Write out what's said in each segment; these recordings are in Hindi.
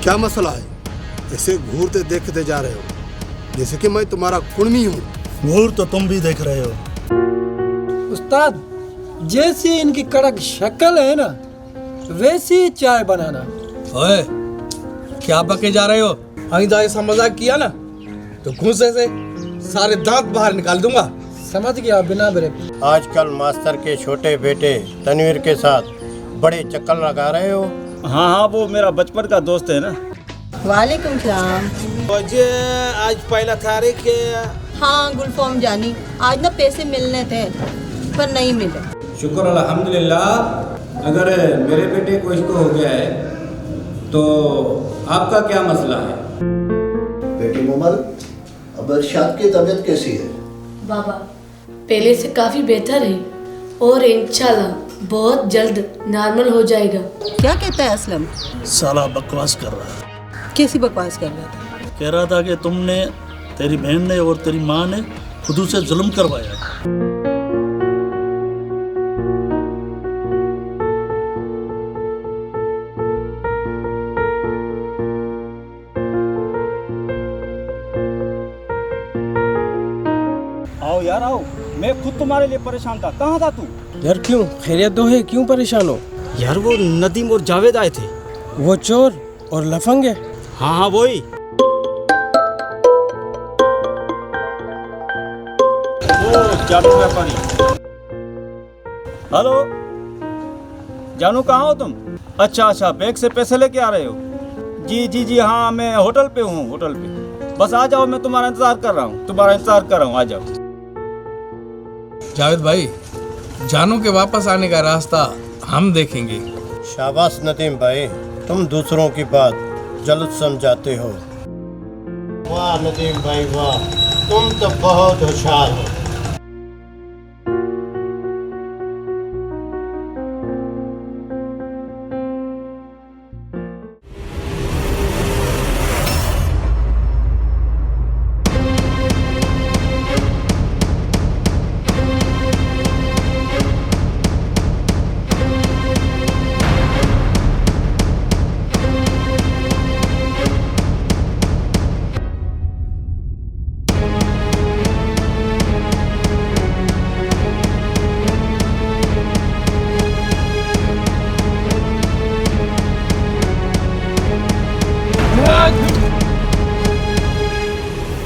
क्या मसला है? ऐसे घूरते देखते जा रहे हो जैसे कि मैं तुम्हारा कुर्मी हूँ। घूर तो तुम भी देख रहे हो। उस्ताद, जैसी इनकी कड़क शक्ल है ना, वैसी चाय बनाना। ओए, क्या बके जा रहे हो? आइंदा ऐसा मजाक किया ना तो घूंसे से सारे दांत बाहर निकाल दूंगा। समझ गया बिना ब्रेक। आजकल मास्टर के छोटे बेटे तनवीर के साथ बड़े चक्कर लगा रहे हो। हाँ हाँ, वो मेरा बचपन का दोस्त है ना। वालेकुम सलाम। आज पहला तारीख के। हाँ गुलफॉर्म जानी, आज ना पैसे मिलने थे पर नहीं मिले। शुक्र अल्हम्दुलिल्लाह। अगर मेरे बेटे को इसको हो गया है तो आपका क्या मसला है? बेटी मोमल, अब इरशाद की तबीयत कैसी है? बाबा पहले से काफी बेहतर है और इंशाल्लाह बहुत जल्द नॉर्मल हो जाएगा। क्या कहता है असलम? साला बकवास कर रहा है। कैसी बकवास कर रहा था? कह रहा था कि तुमने, तेरी बहन ने और तेरी माँ ने खुद से जुल्म करवाया। आओ यार आओ, मैं खुद तुम्हारे लिए परेशान था। कहाँ था तू? यार क्यों, खैरियत तो है, क्यों परेशान हो? यार वो नदीम और जावेद आए थे। वो चोर और लफंग है। हाँ हाँ वही। जानू व्यापारी। हेलो जानू, कहाँ हो तुम? अच्छा अच्छा, बैंक से पैसे लेके आ रहे हो? जी जी जी, हाँ मैं होटल पे हूँ, होटल पे। बस आ जाओ, मैं तुम्हारा इंतजार कर रहा हूँ, आ जाओ। जावेद भाई, जानू के वापस आने का रास्ता हम देखेंगे। शाबाश नदीम भाई, तुम दूसरों की बात जल्द समझाते हो। वाह नदीम भाई वाह, तुम तो बहुत होशियार हो।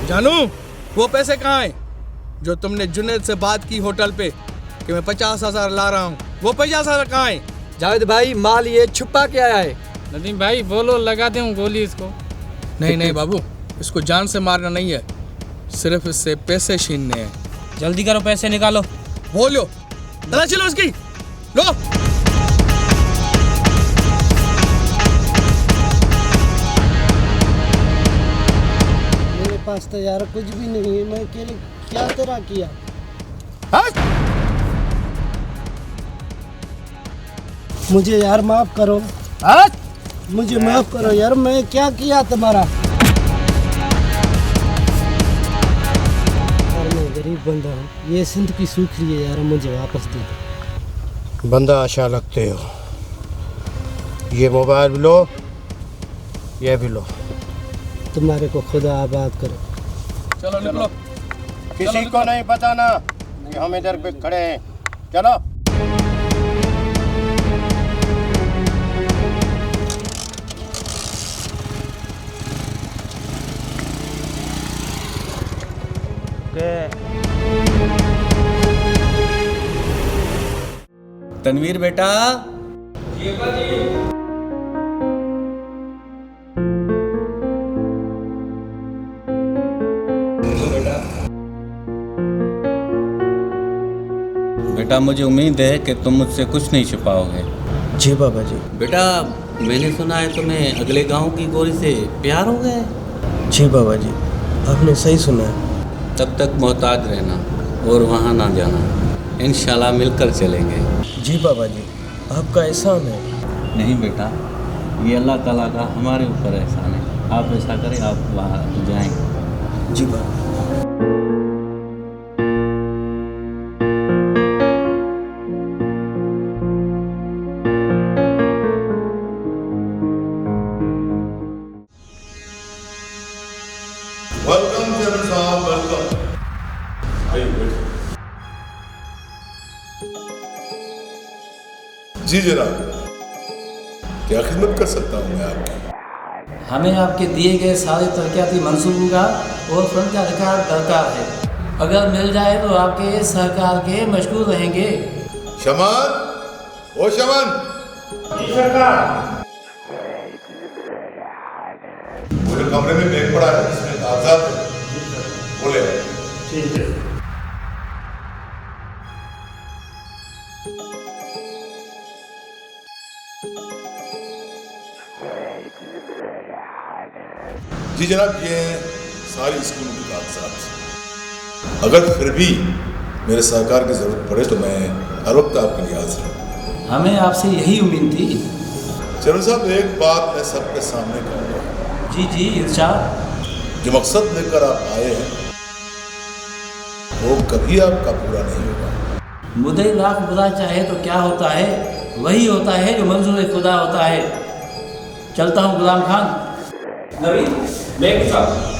जानू, वो पैसे कहाँ हैं जो तुमने जुनेद से बात की होटल पे कि मैं 50,000 ला रहा हूँ? वो 50,000 कहाँ हैं? जावेद भाई, माल ये छुपा के आया है। नदीम भाई बोलो, लगा दूं गोली इसको। नहीं नहीं बाबू, इसको जान से मारना नहीं है, सिर्फ इससे पैसे छीनने हैं। जल्दी करो, पैसे निकालो। बोलो, तलाशी लो उसकी, लो। मेरे पास तो यार कुछ भी नहीं है, मैं अकेले क्या तेरा किया? मुझे यार माफ करो। मुझे माफ करो यार, मैं क्या किया तुम्हारा? और मैं गरीब बंदा हूँ, ये सिंध की सूखी है यार, मुझे वापस दे दो। बंदा अच्छा लगते हो। ये मोबाइल भी लो, ये भी लो। तुम्हारे को खुदा आबाद करे। चलो निकलो। किसी को नहीं बताना कि हम इधर पे खड़े हैं। चलो। तनवीर बेटा। बेटा मुझे उम्मीद है कि तुम मुझसे कुछ नहीं छिपाओगे। जी बाबा जी। बेटा मैंने सुना है तुम्हें अगले गांव की गोरी से प्यार हो गया है। जी बाबा जी, आपने सही सुना है। तब तक मोहताज रहना और वहाँ ना जाना, इंशाल्लाह मिलकर चलेंगे। जी बाबा जी, आपका एहसान है। नहीं बेटा, ये अल्लाह ताला का हमारे ऊपर एहसान है। आप ऐसा करें, आप वहाँ जाएं। जी बाबा। जी जनाब, क्या खिदमत कर सकता हूँ मैं आपकी? हमें आपके दिए गए सारे तरक्याती मंसूबों का और फंड का रिकॉर्ड दरकार है। अगर मिल जाए तो आपके सरकार के मशहूर रहेंगे। शमन, ओ शमन। जी सरकार। पूरे कमरे में बैग पड़ा है, इसमें कागजात है, बोले। ठीक है। जी जनाब, ये सारी स्कूल की कागजात। अगर फिर भी मेरे सहकार की जरूरत पड़े तो मैं हर वक्त आपके लिए हाजिर हूँ। हमें आपसे यही उम्मीद थी। चलो साहब, एक बात मैं सबके सामने कहूँगा। जी जी इरशाद। जो मकसद लेकर आप आए हैं वो कभी आपका पूरा नहीं होगा। मुद्दे लाख बुरा चाहे तो क्या होता है, वही होता है जो मंजूर खुदा होता है। चलता हूँ गुलाम खान। नवीन, बैग साहब।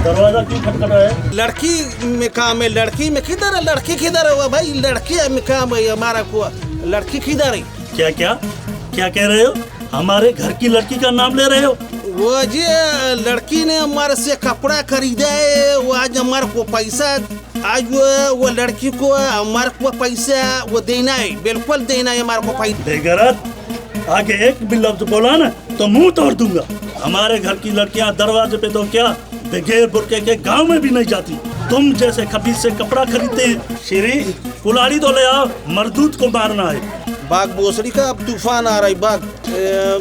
दरवाजा क्यों खटखटा है? लड़की में काम है, लड़की में किधर है? लड़की किधर है? भाई लड़की में काम है हमारा को, लड़की किधर है? क्या क्या क्या कह रहे हो? हमारे घर की लड़की का नाम ले रहे हो? वो जी लड़की ने हमारे से कपड़ा खरीदा है, वो आज हमारे को पैसा, आज वो लड़की को हमारे को पैसा वो देना है, बिल्कुल देना है हमारे को पैसा। बेगैरत, आगे एक भी लफ्ज बोला ना तो मुंह तोड़ दूंगा। हमारे घर की लड़कियां दरवाजे पे तो क्या बगैर बुरके के गांव में भी नहीं जाती। तुम जैसे खबीज से कपड़ा खरीदते हैं। श्री कुल्हाड़ी तो ले आओ, मरदूत को मारना है। बाग बोसड़ी का अब तूफान आ रहा है। बाग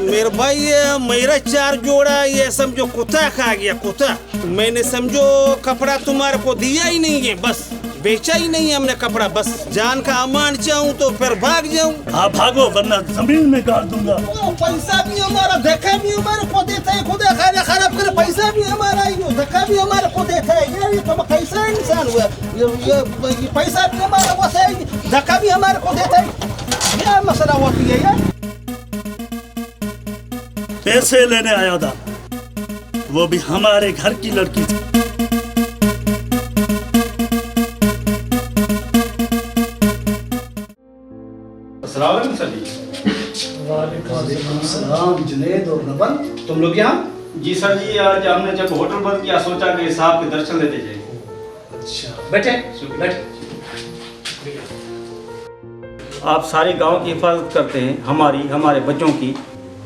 मेरे भाई, मेरा 4 जोड़ा ये समझो कुत्ता खा गया, कुत्ता। मैंने समझो कपड़ा तुम्हारे को दिया ही नहीं है, बस बेचा ही नहीं है हमने कपड़ा, बस जान का अमान चाहूँ तो फिर भाग जाऊँ। हाँ भागो, वरना जमीन में काट दूंगा। पैसा भी हमारा, धक्का भी हमारे को देता है, खुदा खाना खराब करे, पैसा भी हमारा ही, धक्का भी हमारे को देता है। ये तो कैसा इंसान हुआ? ये पैसा भी हमारा वो है, धक्का भी हमारे को देता है। क्या मसला होती है यार? पैसे लेने आया था, वो भी हमारे घर की लड़की थी। अस्सलाम सर जी। वालेकुम सलाम जुनैद और नबल, तुम लोग यहाँ? जी सर जी, आज हमने जब होटल बंद किया सोचा कि साहब के दर्शन लेते जाएंगे। अच्छा बैठे बैठे। आप सारे गांव की हिफाजत करते हैं, हमारे बच्चों की,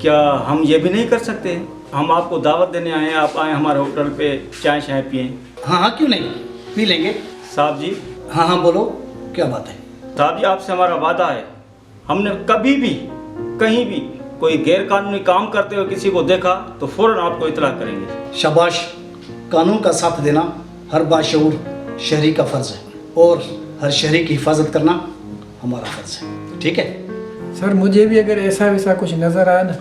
क्या हम ये भी नहीं कर सकते? हम आपको दावत देने आए हैं, आप आए हमारे होटल पे, चाय शाय पिए। हाँ हाँ क्यों नहीं, पी लेंगे। साहब जी। हाँ हाँ बोलो, क्या बात है? साहब जी, आपसे हमारा वादा है, हमने कभी भी कहीं भी कोई गैर कानूनी काम करते हुए किसी को देखा तो फौरन आपको इतला करेंगे। शाबाश, कानून का साथ देना हर बाशऊर शहरी का फर्ज है, और हर शहरी की हिफाजत करना हमारा फर्ज है, ठीक है? सर मुझे भी अगर ऐसा वैसा कुछ नजर आया ना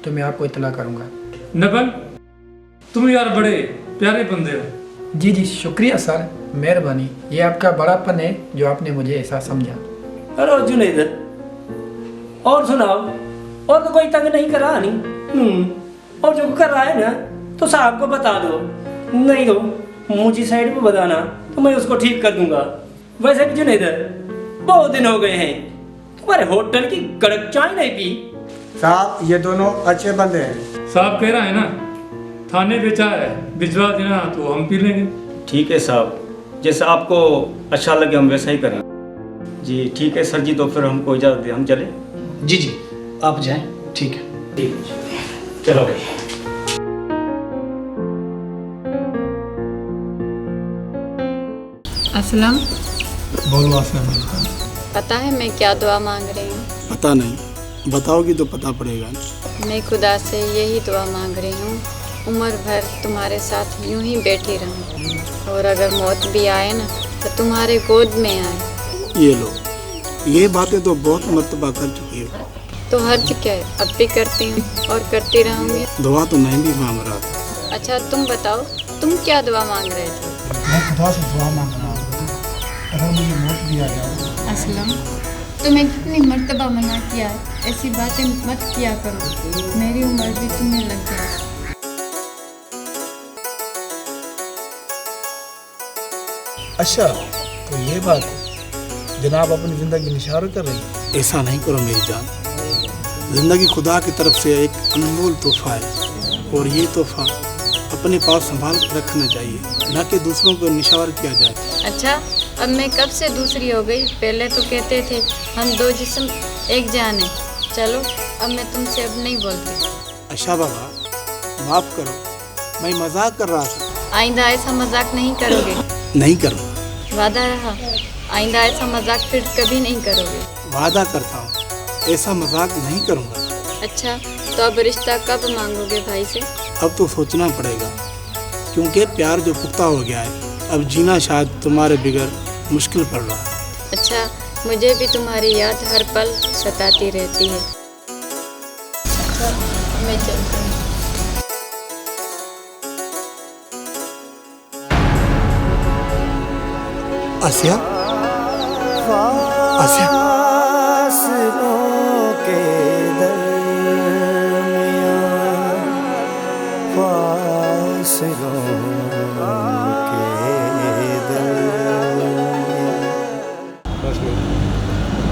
तो मैं आपको इतला करूंगा। नबल, तुम यार बड़े प्यारे बंदे हो। जी जी शुक्रिया सर, मेहरबानी, ये आपका बड़ापन है जो आपने मुझे ऐसा समझा। अरे जुनैद, और सुनाओ, और तो कोई तंग नहीं करा नहीं? और जो कर रहा है ना तो साहब को बता दो, नहीं तो मुझे साइड पे बताना तो मैं उसको ठीक कर दूंगा। वैसे भी जुनैद, बहुत दिन हो गए हैं तुम्हारे होटल की कड़क चाय नहीं पी। साहब ये दोनों अच्छे बंदे हैं। साहब कह रहा है ना थाने पे चाय भिजवा देना तो हम पी लेंगे। ठीक है साहब, जैसा आपको अच्छा लगे हम वैसा ही करें। जी ठीक है सर जी, तो फिर हमको इजाज़त दें, हम चले? जी जी आप जाएं, ठीक है। ठीक है, चलो भाई। असलम। बोलो अस्सलाम। पता है मैं क्या दुआ मांग रही हूँ? पता नहीं, बताओगी तो पता पड़ेगा। मैं खुदा से यही दुआ मांग रही हूँ, उम्र भर तुम्हारे साथ यूं ही बैठी रहूँ, और अगर मौत भी आए ना तो तुम्हारे गोद में आए। ये लो, ये बातें तो बहुत मर्तबा कर चुकी हो, तो हर्ज क्या है, अब भी करती हूँ और करती रहूँगी। दुआ तो मैं भी मांग रहा था। अच्छा तुम बताओ, तुम क्या दुआ मांग रहे थे? मैं खुदा से दुआ मांग रहा हूँ, अगर मुझे मौत भी आ जाए। असलम, तुम्हें कितनी मर्तबा मना किया है, ऐसी बातें मत किया करो, मेरी उम्र भी तुम्हें लग जाए। अच्छा तो ये बात है, जनाब अपनी ज़िंदगी निशार कर रही है। ऐसा नहीं करो मेरी जान, ज़िंदगी खुदा की तरफ से एक अनमोल तोहफा है और ये तोहफा अपने पास संभाल कर रखना चाहिए, न कि दूसरों को निशार किया जाए। अच्छा अब मैं कब से दूसरी हो गई? पहले तो कहते थे हम दो जिस्म एक जान है। चलो अब मैं तुमसे अब नहीं बोलती। अच्छा बाबा माफ़ करो, मैं मजाक कर रहा था। आइंदा ऐसा मजाक नहीं करोगे? नहीं करूँ। वादा रहा, आइंदा ऐसा मजाक फिर कभी नहीं करोगे। वादा करता हूँ ऐसा मजाक नहीं करूँगा। अच्छा तो अब रिश्ता कब मांगोगे भाई से? अब तो सोचना पड़ेगा, क्योंकि प्यार जो पुख्ता हो गया है, अब जीना शायद तुम्हारे बिगैर मुश्किल पड़ रहा है। अच्छा मुझे भी तुम्हारी याद हर पल सताती रहती है। अच्छा मैं चलती हूँ। आसिया, आसिया।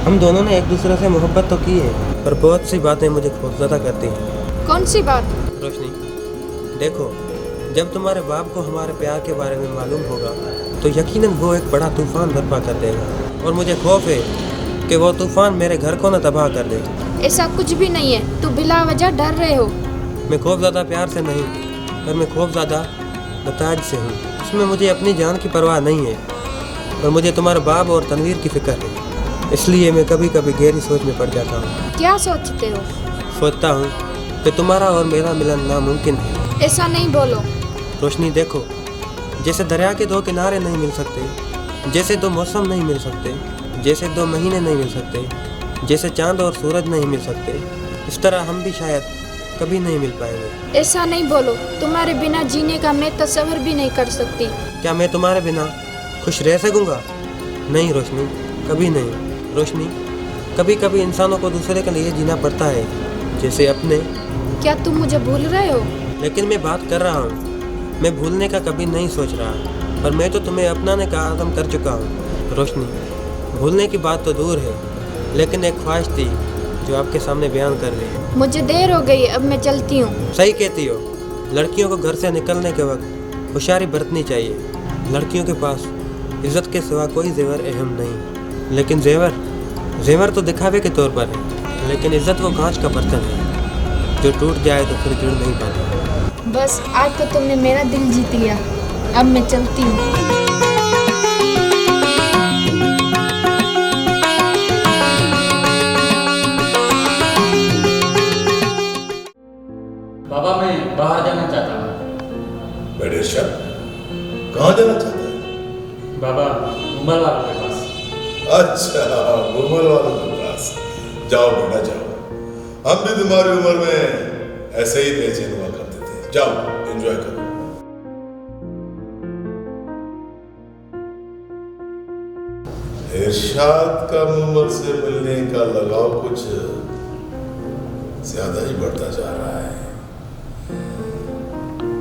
हम दोनों ने एक दूसरे से मोहब्बत तो की है, पर बहुत सी बातें मुझे खौफजदा करती हैं। कौन सी बात? रोशनी देखो, जब तुम्हारे बाप को हमारे प्यार के बारे में मालूम होगा तो यकीनन वो एक बड़ा तूफान बर्पा कर देगा, और मुझे खौफ है कि वो तूफान मेरे घर को न तबाह कर दे। ऐसा कुछ भी नहीं है, तू बिला वजह डर रहे हो। मैं खौफज़दा प्यार से नहीं, पर मैं खौफज़दा नताज से हूँ। उसमें मुझे अपनी जान की परवाह नहीं है, पर मुझे तुम्हारे बाप और तनवीर की फिक्र है, इसलिए मैं कभी कभी गहरी सोच में पड़ जाता हूँ। क्या सोचते हो? सोचता हूँ कि तुम्हारा और मेरा मिलन नामुमकिन है। ऐसा नहीं बोलो। रोशनी देखो, जैसे दरिया के दो किनारे नहीं मिल सकते, जैसे दो मौसम नहीं मिल सकते, जैसे दो महीने नहीं मिल सकते, जैसे चांद और सूरज नहीं मिल सकते, इस तरह हम भी शायद कभी नहीं मिल पाएंगे। ऐसा नहीं बोलो, तुम्हारे बिना जीने का मैं तस्वर भी नहीं कर सकती। क्या मैं तुम्हारे बिना खुश रह सकूँगा? नहीं रोशनी, कभी नहीं। रोशनी, कभी कभी इंसानों को दूसरे के लिए जीना पड़ता है, जैसे अपने। क्या तुम मुझे भूल रहे हो? लेकिन मैं बात कर रहा हूँ, मैं भूलने का कभी नहीं सोच रहा, पर मैं तो तुम्हें अपनाने का आज़म कर चुका हूँ। रोशनी, भूलने की बात तो दूर है, लेकिन एक ख्वाहिश थी जो आपके सामने बयान कर रही है। मुझे देर हो गई, अब मैं चलती हूँ। सही कहती हो, लड़कियों को घर से निकलने के वक्त होशियारी बरतनी चाहिए। लड़कियों के पास इज्जत के सिवा कोई जेवर अहम नहीं, लेकिन जेवर तो दिखावे के तौर पर है, लेकिन इज्जत वो कांच का बर्तन है जो टूट जाए तो फिर जुड़ नहीं पाता। बस आज तो तुमने मेरा दिल जीत लिया, अब मैं चलती हूँ। बाबा मैं बाहर जाना चाहता हूँ। बेटे इरशाद, कहाँ जाना चाहता है? बाबा मुंबई वालों के पास। अच्छा, मुंबई वालों के पास। जाओ बेटा जाओ, हम भी तुम्हारी उम्र में ऐसे ही बेचैन हुआ करते थे। जाओ एंजॉय करो। इरशाद का मुंबई से मिलने का लगाव कुछ ज्यादा ही बढ़ता जा रहा है।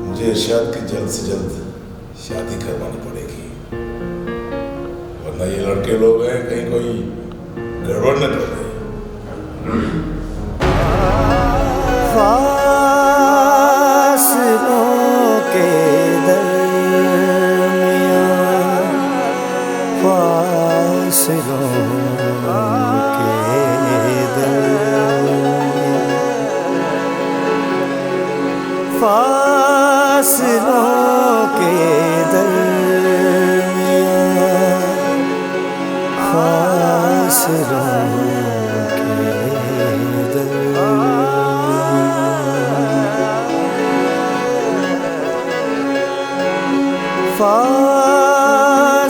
मुझे इरशाद की जल्द से जल्द शादी करवानी पड़ेगी, वरना ये लड़के लोग हैं कहीं कोई गड़बड़ न कर दे। फासलों के दरमियां, फासलों के दरमियां, फासलों के दरमियां, फासलों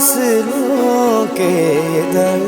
फासलों के दर